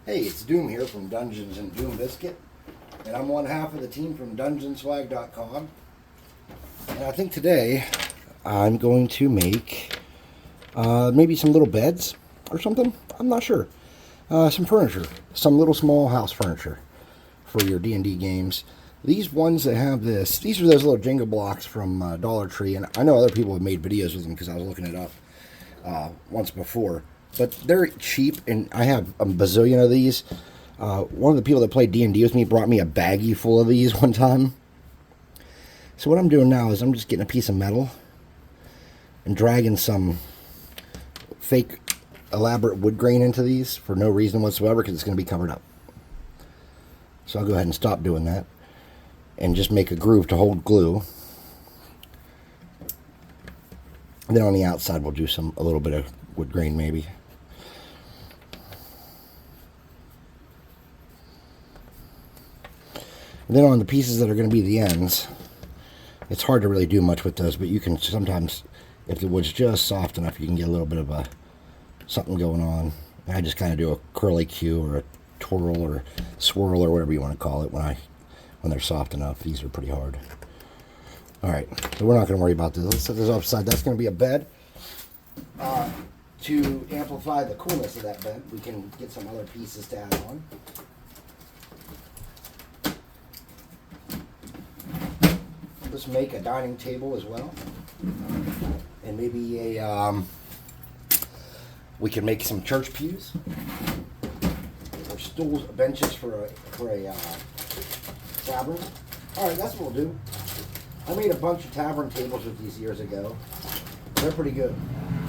Hey, it's Doom here from Dungeons and Doom Biscuit, and I'm one half of the team from DungeonSwag.com. And I think today I'm going to make maybe some little beds or something. I'm not sure. Some furniture, some little small house furniture for your D&D games. These ones that have this, these are those little Jenga blocks from Dollar Tree, and I know other people have made videos with them because I was looking it up once before. But they're cheap, and I have a bazillion of these. One of the people that played D&D with me brought me a baggie full of these one time. So what I'm doing now is I'm just getting a piece of metal and dragging some fake elaborate wood grain into these for no reason whatsoever because it's going to be covered up. So I'll go ahead and stop doing that and just make a groove to hold glue. And then on the outside we'll do a little bit of wood grain maybe. And then on the pieces that are going to be the ends, it's hard to really do much with those, but you can sometimes, if the wood's just soft enough, you can get a little bit of something going on. And I just kind of do a curly cue or a twirl or swirl or whatever you want to call it when they're soft enough. These are pretty hard. All right, so we're not going to worry about this. Let's set this offside. That's going to be a bed. To amplify the coolness of that bed, we can get some other pieces to add on. Let's make a dining table as well, and maybe we can make some church pews or stools, benches for a tavern. All right, that's what we'll do. I made a bunch of tavern tables with these years ago. They're pretty good.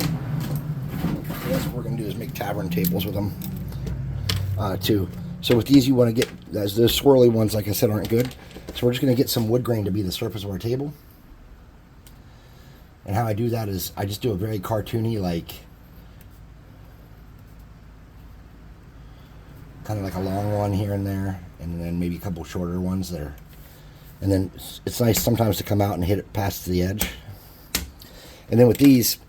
So that's what we're gonna do is make tavern tables with them too. So with these, you want to get those swirly ones, like I said, aren't good. So we're just going to get some wood grain to be the surface of our table. And how I do that is I just do a very cartoony, like, kind of like a long one here and there, and then maybe a couple shorter ones there. And then it's nice sometimes to come out and hit it past the edge. And then with these,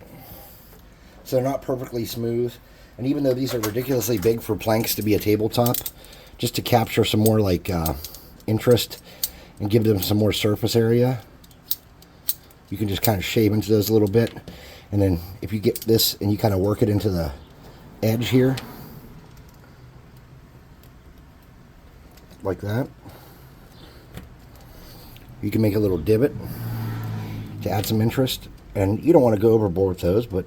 so they're not perfectly smooth, and even though these are ridiculously big for planks to be a tabletop, just to capture some more like interest and give them some more surface area, you can just kind of shave into those a little bit. And then if you get this and you kind of work it into the edge here, like that, you can make a little divot to add some interest. And you don't want to go overboard with those, but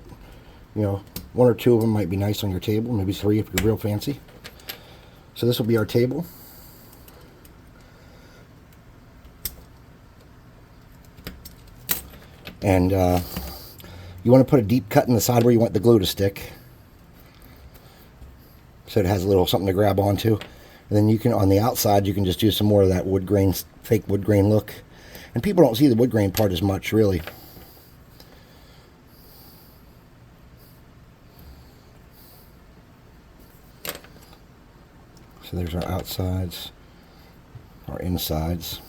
you know, one or two of them might be nice on your table, maybe three if you're real fancy. So this will be our table. And you want to put a deep cut in the side where you want the glue to stick, so it has a little something to grab onto. And then you can, on the outside, you can just do some more of that wood grain, fake wood grain look. And people don't see the wood grain part as much, really. So there's our outsides, our insides.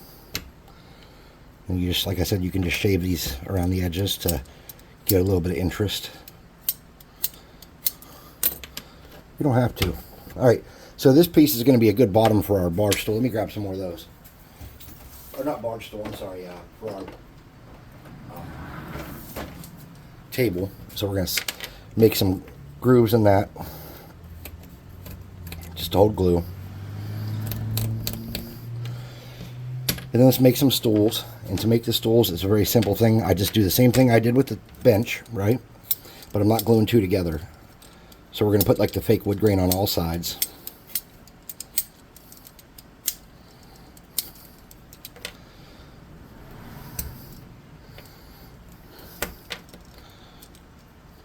And you just, like I said, you can just shave these around the edges to get a little bit of interest. You don't have to. All right, so this piece is going to be a good bottom for our bar stool. Let me grab some more of those. Or not bar stool, I'm sorry, for our table. So we're going to make some grooves in that, just to hold glue. And then let's make some stools. And to make the stools, it's a very simple thing. I just do the same thing I did with the bench, right? But I'm not gluing two together. So we're going to put like the fake wood grain on all sides.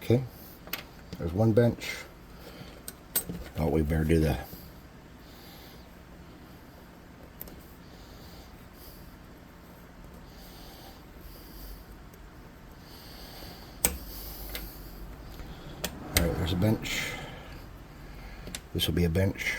Okay. There's one bench. Oh, we better do the... There's a bench. This will be a bench.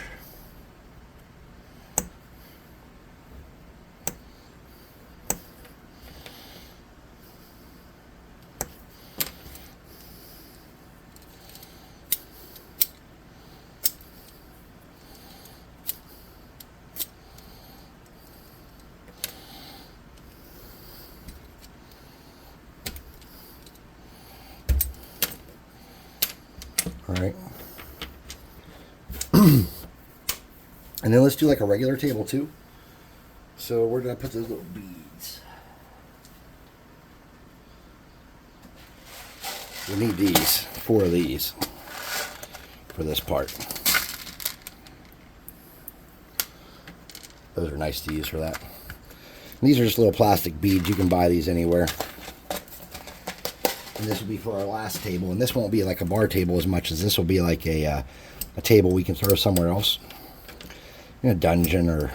And then let's do like a regular table too. So where did I put those little beads? We need these, 4 of these for this part. Those are nice to use for that. And these are just little plastic beads. You can buy these anywhere. And this will be for our last table. And this won't be like a bar table as much as this will be like a table we can throw somewhere else. In a dungeon, or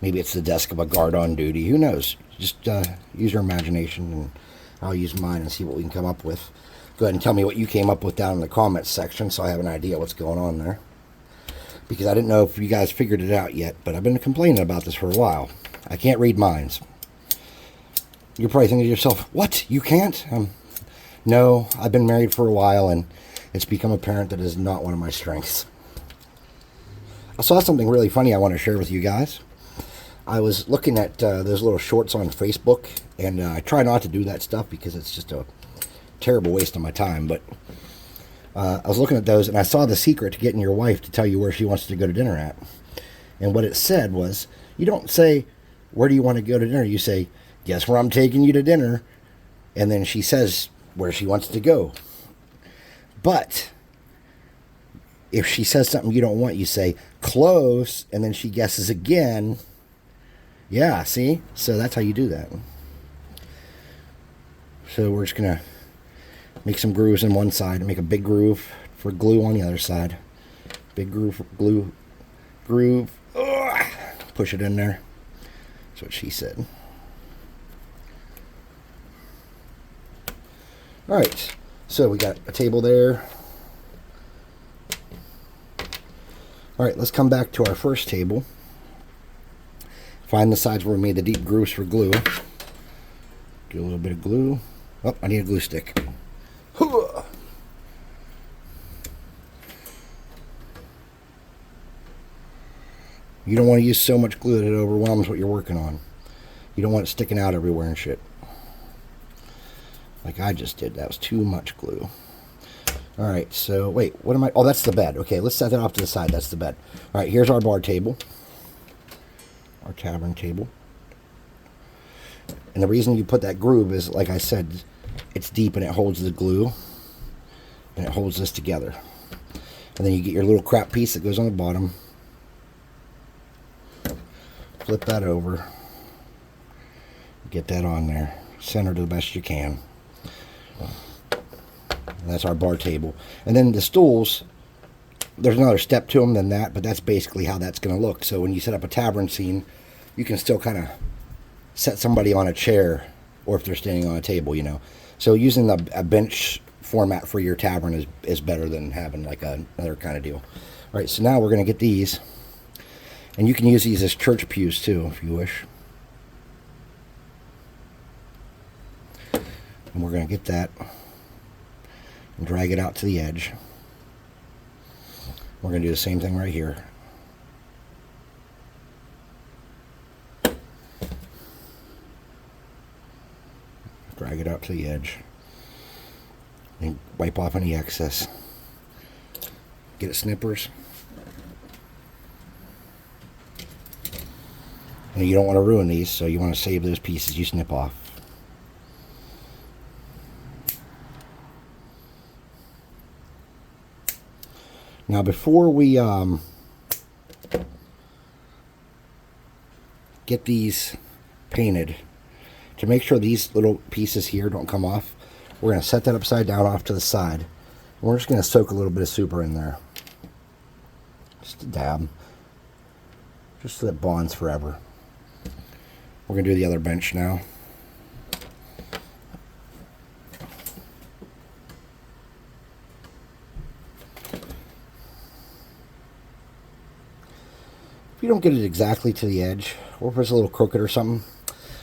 maybe it's the desk of a guard on duty. Who knows? Just use your imagination, and I'll use mine and see what we can come up with. Go ahead and tell me what you came up with down in the comments section so I have an idea what's going on there. Because I didn't know if you guys figured it out yet, but I've been complaining about this for a while. I can't read minds. You're probably thinking to yourself, what? You can't? No, I've been married for a while, and it's become apparent that it is not one of my strengths. I saw something really funny I want to share with you guys. I was looking at those little shorts on Facebook, and I try not to do that stuff because it's just a terrible waste of my time, but I was looking at those, and I saw the secret to getting your wife to tell you where she wants to go to dinner at. And what it said was, you don't say, where do you want to go to dinner? You say, guess where I'm taking you to dinner. And then she says where she wants to go. But if she says something you don't want, you say, close, and then she guesses again. Yeah, see? So that's how you do that. So we're just going to make some grooves on one side and make a big groove for glue on the other side. Big groove for glue. Groove. Ugh. Push it in there. That's what she said. Alright, so we got a table there. Alright, let's come back to our first table. Find the sides where we made the deep grooves for glue. Do a little bit of glue. Oh, I need a glue stick. You don't want to use so much glue that it overwhelms what you're working on. You don't want it sticking out everywhere and shit. Like I just did. That was too much glue. Alright, so wait, what am I? Oh, that's the bed. Okay, let's set that off to the side. That's the bed. Alright, here's our bar table. Our tavern table. And the reason you put that groove is, like I said, it's deep and it holds the glue. And it holds this together. And then you get your little crap piece that goes on the bottom. Flip that over. Get that on there. Center to the best you can. And that's our bar table. And then the stools, there's another step to them than that, but that's basically how that's going to look. So when you set up a tavern scene, you can still kind of set somebody on a chair, or if they're standing on a table, you know. So using a bench format for your tavern is better than having like another kind of deal. All right, so now we're going to get these. And you can use these as church pews too, if you wish. And we're going to get that and drag it out to the edge. We're going to do the same thing right here. Drag it out to the edge. And wipe off any excess. Get it snippers. And you don't want to ruin these, so you want to save those pieces you snip off. Now before we get these painted, to make sure these little pieces here don't come off, we're going to set that upside down off to the side. And we're just going to soak a little bit of super in there. Just a dab. Just so that bonds forever. We're going to do the other bench now. If you don't get it exactly to the edge, or if it's a little crooked or something,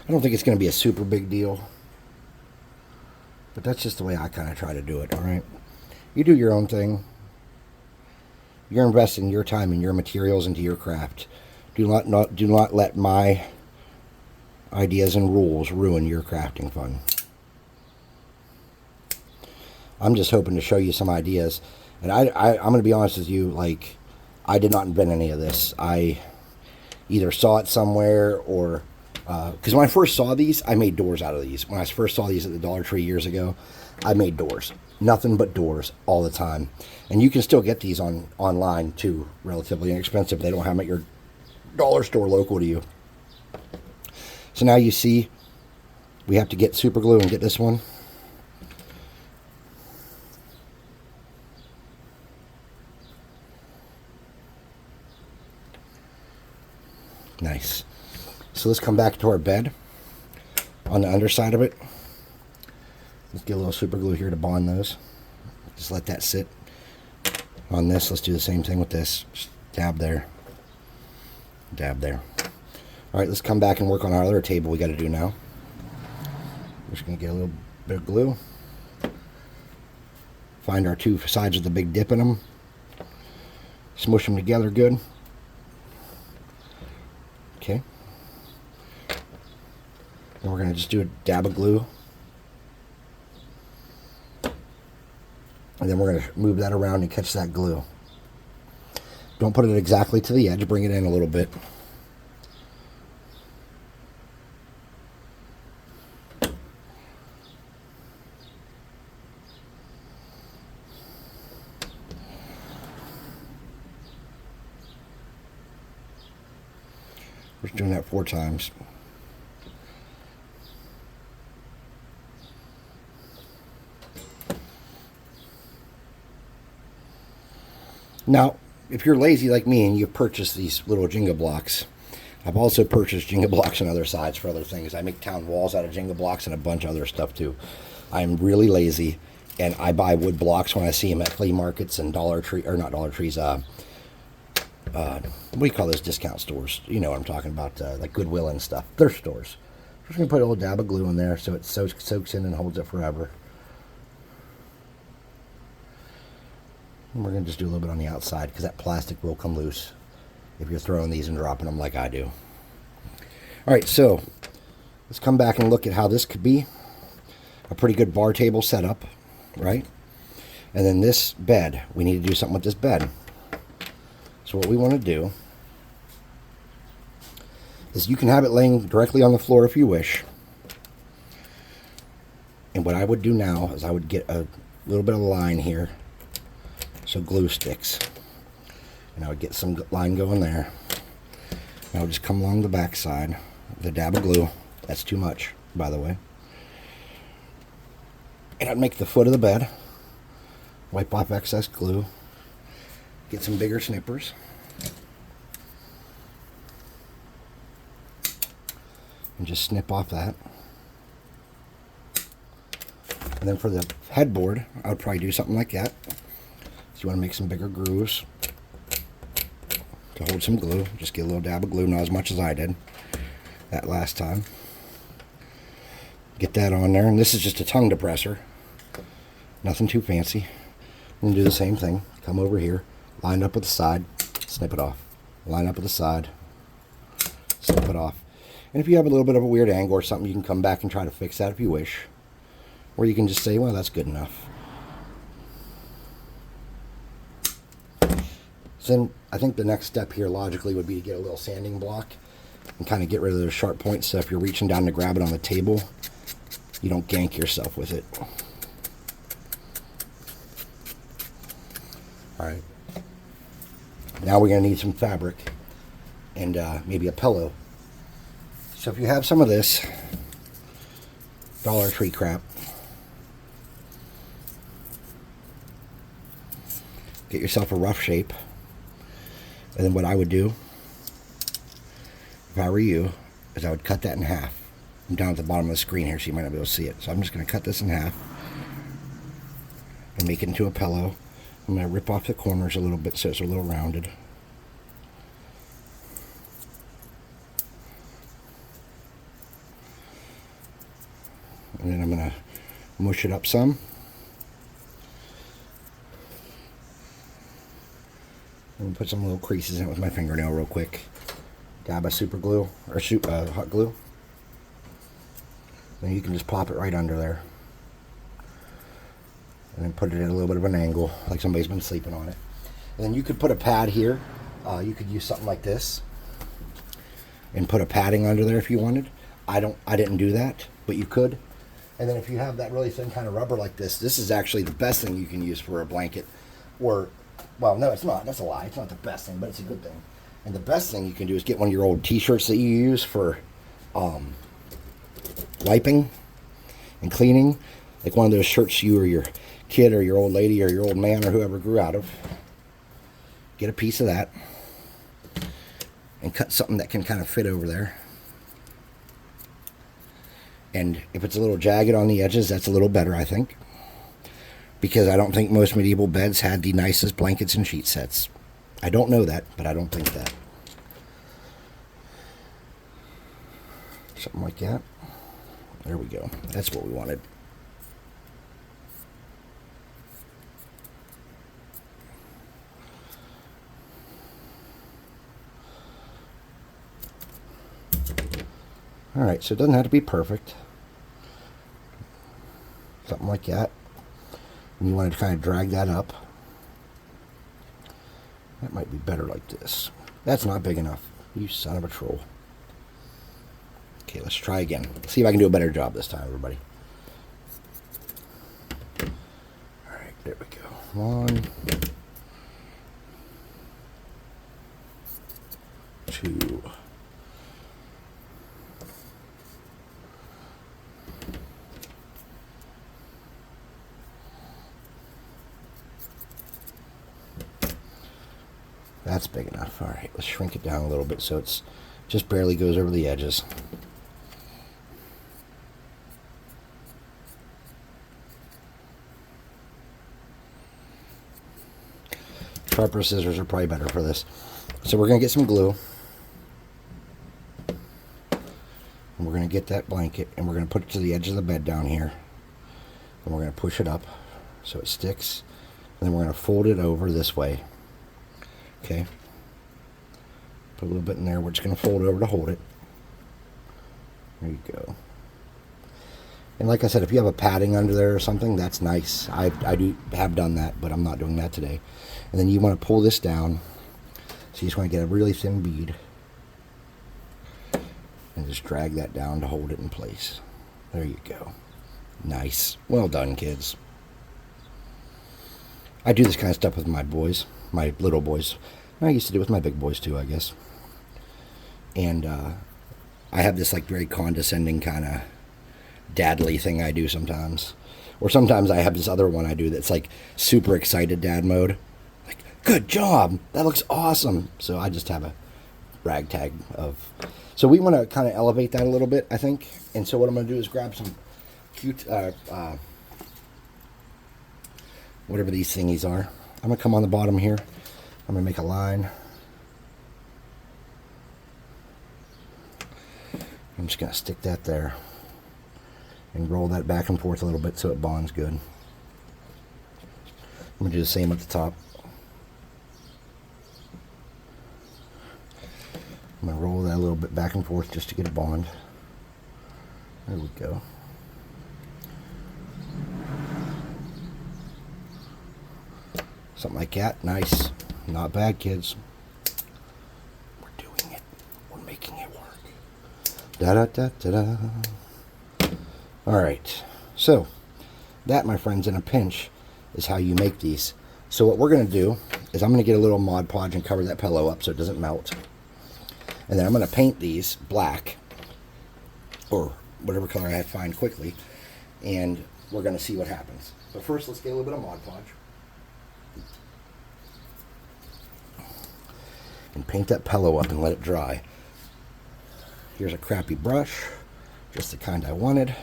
I don't think it's going to be a super big deal. But that's just the way I kind of try to do it, alright? You do your own thing. You're investing your time and your materials into your craft. Do not let my ideas and rules ruin your crafting fun. I'm just hoping to show you some ideas. And I'm going to be honest with you, like, I did not invent any of this. I either saw it somewhere or because when I first saw these, I made doors out of these. When I first saw these at the Dollar Tree years ago, I made doors. Nothing but doors all the time. And you can still get these online too, relatively inexpensive. They don't have them at your dollar store local to you. So now you see we have to get super glue and get this one. Nice. So let's come back to our bed on the underside of it. Let's get a little super glue here to bond those. Just let that sit on this. Let's do the same thing with this. Just dab there. Dab there. All right, let's come back and work on our other table we got to do now. We're just going to get a little bit of glue. Find our two sides with the big dip in them. Smush them together good. Okay. Then we're going to just do a dab of glue. And then we're going to move that around and catch that glue. Don't put it exactly to the edge. Bring it in a little bit. We're doing that 4 times. Now, if you're lazy like me and you purchase these little Jenga blocks, I've also purchased Jenga blocks on other sides for other things. I make town walls out of Jenga blocks and a bunch of other stuff too. I'm really lazy, and I buy wood blocks when I see them at flea markets and Dollar Tree, or not Dollar Trees, what do you call those discount stores? You know what I'm talking about, like Goodwill and stuff. Thrift stores. Just going to put a little dab of glue in there so it soaks in and holds it forever. And we're going to just do a little bit on the outside because that plastic will come loose if you're throwing these and dropping them like I do. All right, so let's come back and look at how this could be a pretty good bar table setup, right? And then this bed, we need to do something with this bed. So what we want to do is you can have it laying directly on the floor if you wish. And what I would do now is I would get a little bit of line here so glue sticks. And I would get some line going there. And I would just come along the back side with a dab of glue. That's too much, by the way. And I'd make the foot of the bed. Wipe off excess glue. Get some bigger snippers. And just snip off that. And then for the headboard, I would probably do something like that. So you want to make some bigger grooves to hold some glue. Just get a little dab of glue, not as much as I did that last time. Get that on there, and this is just a tongue depressor. Nothing too fancy. I'm going to do the same thing. Come over here, line up with the side, snip it off. Line up with the side, snip it off. And if you have a little bit of a weird angle or something, you can come back and try to fix that if you wish. Or you can just say, well, that's good enough. So then I think the next step here logically would be to get a little sanding block and kind of get rid of those sharp points so if you're reaching down to grab it on the table, you don't gank yourself with it. Alright. Now we're going to need some fabric and maybe a pillow. So if you have some of this Dollar Tree crap, get yourself a rough shape. And then what I would do, if I were you, is I would cut that in half. I'm down at the bottom of the screen here, so you might not be able to see it. So I'm just going to cut this in half and make it into a pillow. I'm going to rip off the corners a little bit so it's a little rounded. And then I'm going to mush it up some. And put some little creases in it with my fingernail real quick. Dab of super glue, or hot glue. Then you can just pop it right under there. And then put it at a little bit of an angle, like somebody's been sleeping on it. And then you could put a pad here You could use something like this and put a padding under there if you wanted. I didn't do that, but you could. And then if you have that really thin kind of rubber like this is actually the best thing you can use for a blanket. Or, well, no, it's not. That's a lie. It's not the best thing, but it's a good thing. And the best thing you can do is get one of your old t-shirts that you use for wiping and cleaning. Like one of those shirts you or your kid or your old lady or your old man or whoever grew out of. Get a piece of that and cut something that can kind of fit over there. And if it's a little jagged on the edges, that's a little better, I think. Because I don't think most medieval beds had the nicest blankets and sheet sets. I don't know that, but I don't think that. Something like that. There we go. That's what we wanted. Alright, so it doesn't have to be perfect. Something like that. And you want to kind of drag that up. That might be better like this. That's not big enough. You son of a troll. Okay, let's try again. See if I can do a better job this time, everybody. Alright, there we go. 1, 2. That's big enough. Alright, let's shrink it down a little bit so it's just barely goes over the edges. Sharper scissors are probably better for this. So we're going to get some glue. And we're going to get that blanket and we're going to put it to the edge of the bed down here. And we're going to push it up so it sticks. And then we're going to fold it over this way. Okay. Put a little bit in there. We're just going to fold it over to hold it. There you go. And like I said, if you have a padding under there or something, that's nice. I have done that, but I'm not doing that today. And then you want to pull this down. So you just want to get a really thin bead. And just drag that down to hold it in place. There you go. Nice. Well done, kids. I do this kind of stuff with my boys. My little boys. I used to do it with my big boys too, I guess. And I have this like very condescending kind of dadly thing I do sometimes. Or sometimes I have this other one I do that's like super excited dad mode. Like, good job! That looks awesome! So I just have a ragtag of... So we want to kind of elevate that a little bit, I think. And so what I'm going to do is grab some cute... whatever these thingies are. I'm going to come on the bottom here. I'm going to make a line. I'm just going to stick that there. And roll that back and forth a little bit so it bonds good. I'm going to do the same at the top. I'm going to roll that a little bit back and forth just to get a bond. There we go. Something like that. Nice. Not bad, kids. We're doing it. We're making it work. Da-da-da-da-da. Alright. So, that, my friends, in a pinch, is how you make these. So what we're going to do is I'm going to get a little Mod Podge and cover that pillow up so it doesn't melt. And then I'm going to paint these black. Or whatever color I find quickly. And we're going to see what happens. But first, let's get a little bit of Mod Podge. And paint that pillow up and let it dry. Here's a crappy brush, just the kind I wanted.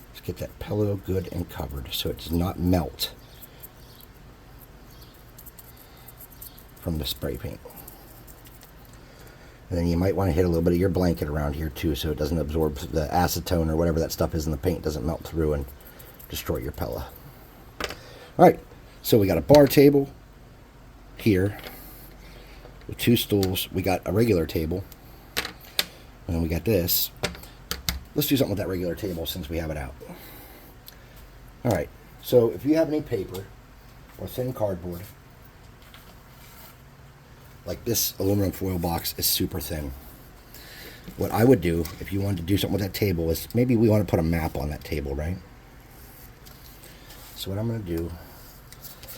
Let's get that pillow good and covered so it does not melt from the spray paint. And then you might want to hit a little bit of your blanket around here too so it doesn't absorb the acetone or whatever that stuff is in the paint, doesn't melt through and destroy your pillow. Alright, so we got a bar table here. With 2 stools. We got a regular table. And then we got this. Let's do something with that regular table since we have it out. Alright, so if you have any paper or thin cardboard, Like this aluminum foil box is super thin. What I would do if you wanted to do something with that table is maybe we want to put a map on that table, right? So what I'm going to do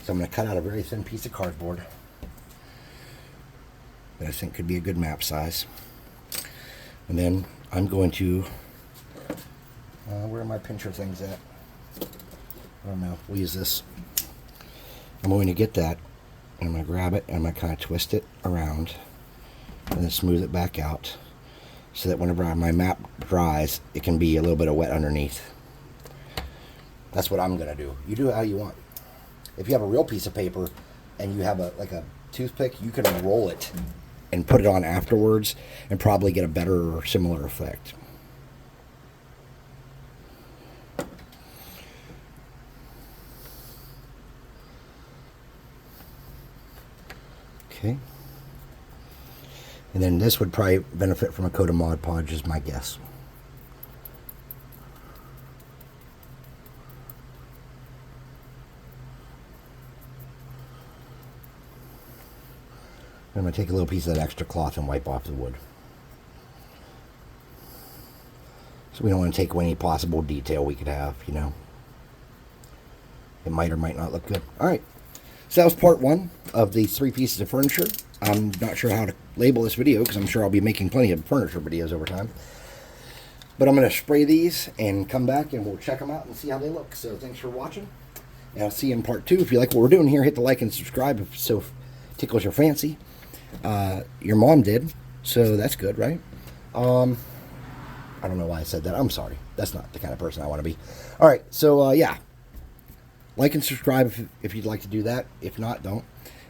is I'm going to cut out a very thin piece of cardboard that I think could be a good map size. And then I'm going to, where are my pincher things at? I don't know. We'll use this. I'm going to get that, and I'm going to grab it, and I'm going to kind of twist it around, and then smooth it back out, so that whenever my map dries, it can be a little bit of wet underneath. That's what I'm going to do. You do it how you want. If you have a real piece of paper, and you have like a toothpick, you can roll it and put it on afterwards, and probably get a better or similar effect. Okay. And then this would probably benefit from a coat of Mod Podge, is my guess. I'm going to take a little piece of that extra cloth and wipe off the wood. So we don't want to take away any possible detail we could have, you know. It might or might not look good. All right. So that was part one of the 3 pieces of furniture. I'm not sure how to label this video because I'm sure I'll be making plenty of furniture videos over time. But I'm going to spray these and come back and we'll check them out and see how they look. So thanks for watching. And I'll see you in part 2. If you like what we're doing here, hit the like and subscribe if so tickles your fancy. Your mom did, so that's good, right? I don't know why I said that. I'm sorry. That's not the kind of person I want to be. All right, so yeah. Like and subscribe if you'd like to do that. If not, don't.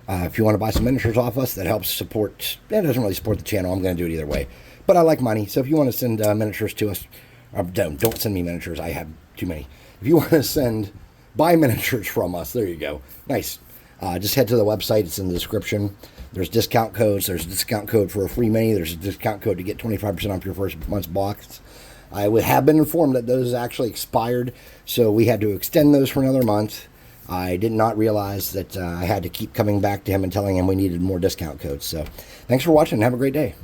If you want to buy some miniatures off us, that helps support. That doesn't really support the channel. I'm going to do it either way. But I like money, so if you want to send miniatures to us, don't send me miniatures. I have too many. If you want to buy miniatures from us, there you go. Nice. Just head to the website. It's in the description. There's discount codes. There's a discount code for a free mini. There's a discount code to get 25% off your first month's box. I have been informed that those actually expired, so we had to extend those for another month. I did not realize that I had to keep coming back to him and telling him we needed more discount codes. So thanks for watching and have a great day.